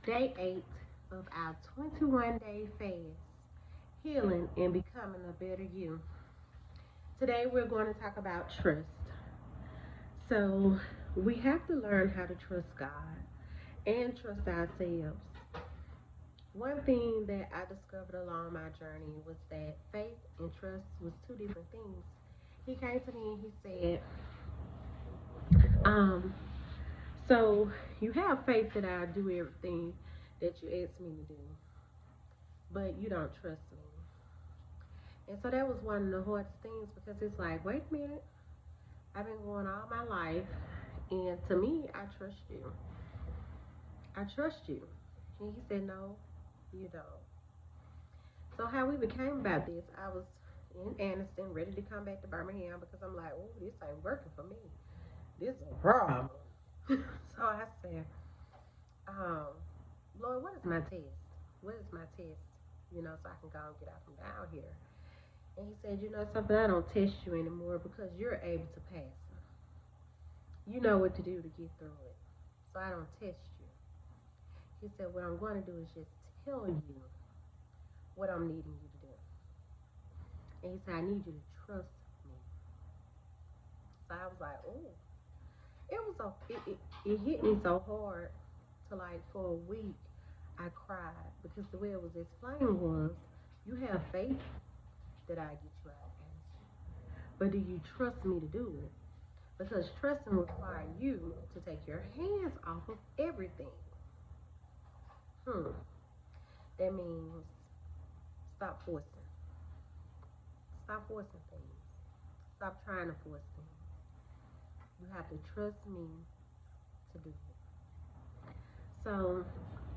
Day 8 of our 21-day fast, healing and becoming a better you. Today we're going to talk about trust. So, we have to learn how to trust God and trust ourselves. One thing that I discovered along my journey was that faith and trust was two different things. He came to me and he said, um, so you have faith that I'll do everything that you ask me to do, but you don't trust me. And so that was one of the hardest things because it's like, wait a minute, I've been going all my life, and to me, I trust you. I trust you. And he said, no, you don't. So how we became about this, I was in Anniston, ready to come back to Birmingham because I'm like, oh, this ain't working for me. This is a problem. So I said, um, Lord, what is my test? What is my test? So I can go and get out from down here. And he said, something, I don't test you anymore because you're able to pass it. You know what to do to get through it. So I don't test you. He said, what I'm going to do is just tell you what I'm needing you to do. And he said, I need you to trust me. So I was like, oh, it hit me so hard to like for a week I cried because the way it was explained was, you have faith that I get you out of Afghanistan, but do you trust me to do it? Because trusting requires you to take your hands off of everything. Hmm. That means stop forcing. Stop forcing things. Stop trying to force things. You have to trust me to do it. So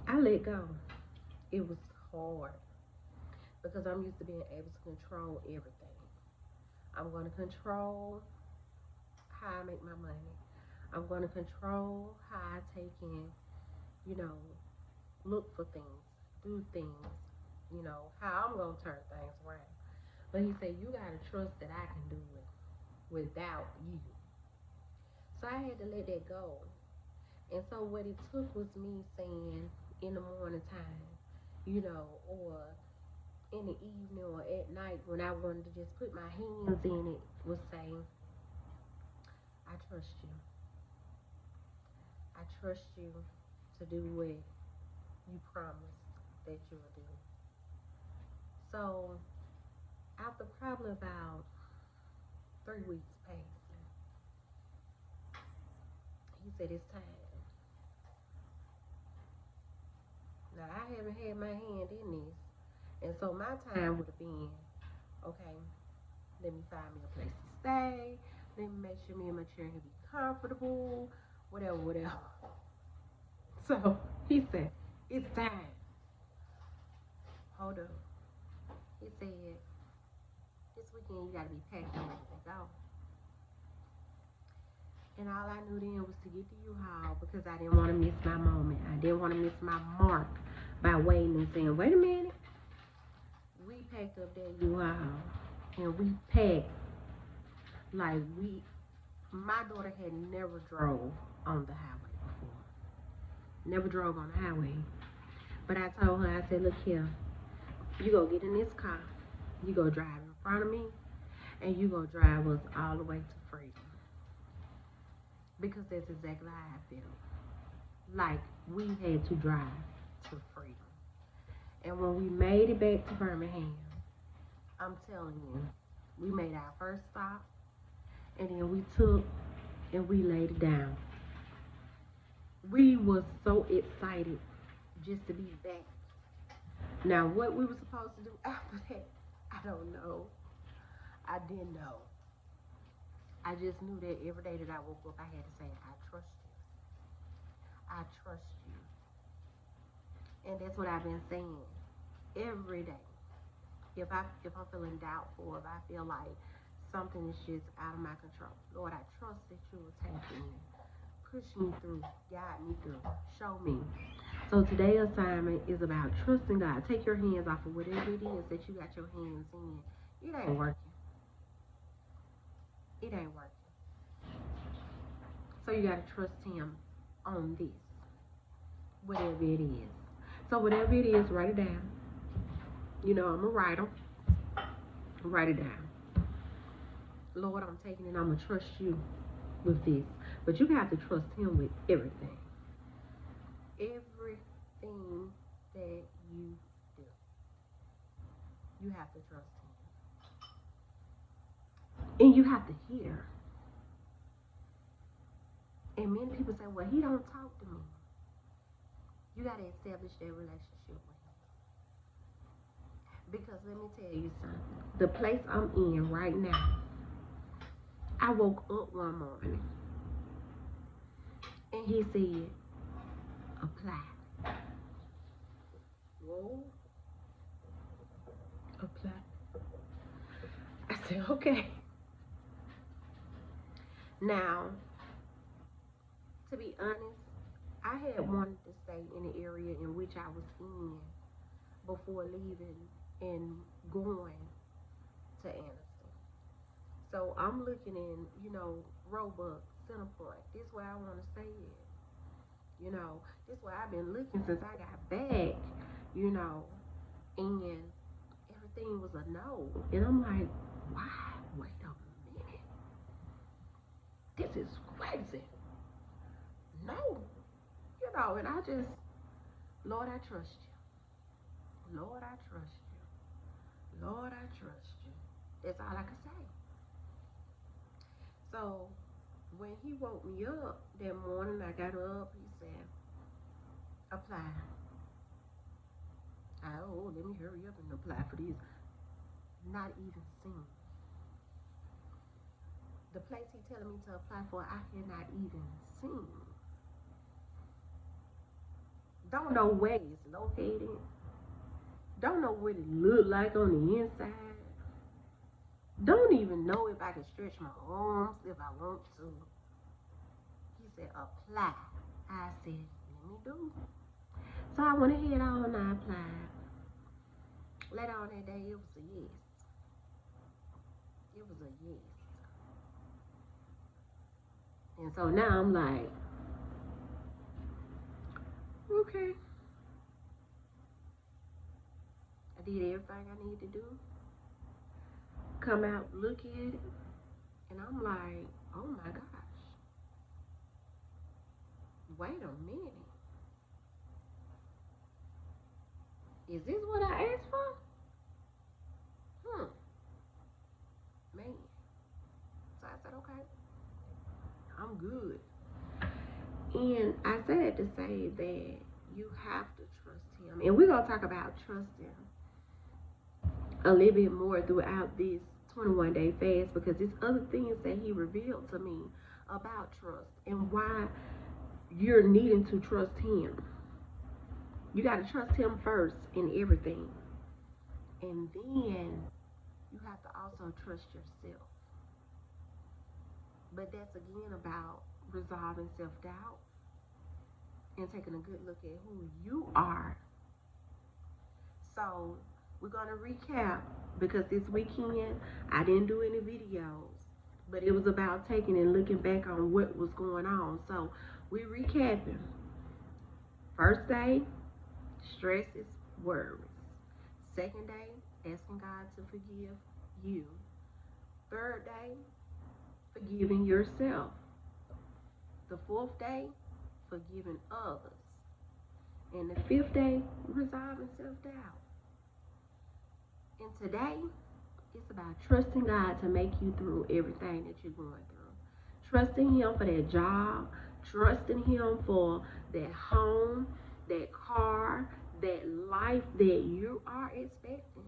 I let go. It was hard because I'm used to being able to control everything. I'm going to control how I make my money. I'm going to control how I take in, you know, look for things, do things, how I'm going to turn things around. But he said, you got to trust that I can do it without you. So I had to let that go. And so what it took was me saying in the morning time, or in the evening or at night when I wanted to just put my hands in it, was saying, I trust you. I trust you to do what you promised that you will do. So after probably about 3 weeks passing, he said, it's time. Now I haven't had my hand in this. And so my time would have been, okay, let me find me a place to stay. Let me make sure me and my children can be comfortable, whatever, whatever. So he said, it's time. Hold up. He said, this weekend you gotta be packed and ready to go. And all I knew then was to get to U-Haul because I didn't want to miss my moment. I didn't want to miss my mark by waiting and saying, wait a minute. We packed up that U-Haul and we packed like my daughter had never drove on the highway before. Never drove on the highway. But I told her, I said, look here, you go get in this car, you go drive in front of me, and you go drive us all the way to freedom. Because that's exactly how I feel. Like we had to drive to freedom. And when we made it back to Birmingham, I'm telling you, we made our first stop, and then we took and we laid it down. We was so excited just to be back. Now, what we were supposed to do after that, I don't know. I didn't know. I just knew that every day that I woke up, I had to say, I trust you. I trust you. And that's what I've been saying every day. If I'm feeling doubtful, if I feel like something is just out of my control, Lord, I trust that you will take me, push me through, guide me through, show me. So today's assignment is about trusting God. Take your hands off of whatever it is that you got your hands in. It ain't working. It ain't working. So you got to trust Him on this. whatever it is. So whatever it is, write it down. You know, I'm a writer. Write it down. Lord, I'm taking it. I'm going to trust you with this. But you have to trust him with everything. Everything that you do. You have to trust him. And you have to hear. And many people say, well, he don't talk to me. You got to establish that relationship with him. Because let me tell you something. The place I'm in right now, I woke up one morning and he said, apply. Whoa. Apply. I said, okay. Now, to be honest, I had wanted to stay in the area in which I was in before leaving and going to Anniston. So I'm looking in, Roebuck, Centerpoint. This is where I want to stay at. This is where I've been looking since I got back, and everything was a no. And I'm like, why? Wait a minute. This is crazy. No. And I just, Lord, I trust you. Lord, I trust you. Lord, I trust you. That's all I can say. So when he woke me up that morning, I got up, he said, apply. Let me hurry up and apply for this. Not even seen. The place he telling me to apply for, I had not even seen. Don't know where it's located. Don't know what it look like on the inside. Don't even know if I can stretch my arms if I want to. He said, apply. I said, let me do. So I went ahead on and I applied. Later on that day, it was a yes. It was a yes. And so now I'm like, okay. I did everything I need to do. Come out, look at it, and I'm like, oh my gosh. Wait a minute. Is this what I asked for? Man. So I said, okay, I'm good. And I said to say that you have to trust him. And we're going to talk about trusting a little bit more throughout this 21-day fast, because there's other things that he revealed to me about trust and why you're needing to trust him. You got to trust him first in everything. And then you have to also trust yourself. But that's again about resolving self-doubt and taking a good look at who you are. So we're going to recap, because this weekend I didn't do any videos, but it was about taking and looking back on what was going on. So we're recapping. First day, stresses, worries. Second day, asking God to forgive you. Third day, forgiving yourself. The fourth day, forgiving others. And the fifth day, resolving self-doubt. And today, it's about trusting God to make you through everything that you're going through. Trusting him for that job, trusting him for that home, that car, that life that you are expecting.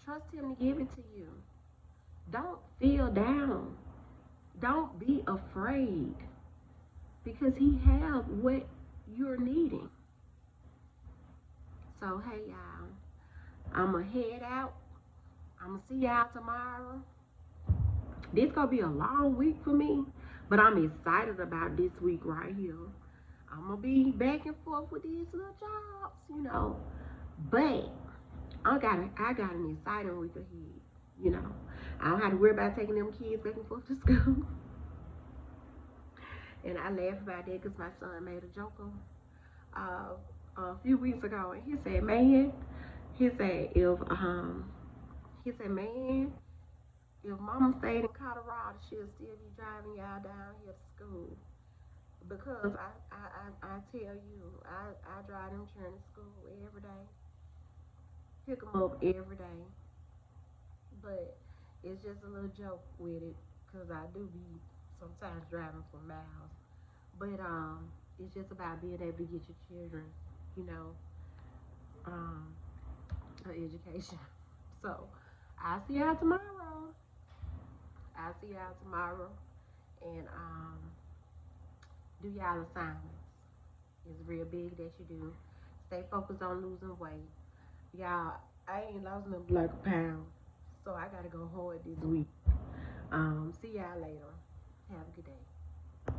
Trust him to give it to you. Don't feel down. Don't be afraid, because he has what you're needing. So, hey, y'all, I'm going to head out. I'm going to see y'all tomorrow. This going to be a long week for me, but I'm excited about this week right here. I'm going to be back and forth with these little jobs, But I got an exciting week ahead, I don't have to worry about taking them kids back and forth to school. And I laugh about that because my son made a joke a few weeks ago, and he said, man, he said he said, man, if Mama stayed in Colorado, she'll still be driving y'all down here to school. Because I tell you, I drive them children to school every day, pick them up every day. But it's just a little joke with it, because I do be sometimes driving for miles. But it's just about being able to get your children, you know, um, an education. So I'll see y'all tomorrow. I'll see y'all tomorrow, and do y'all assignments. It's real big that you do. Stay focused on losing weight. Y'all, I ain't lost nothing like a pound. So I gotta go hard this week. See y'all later. Have a good day.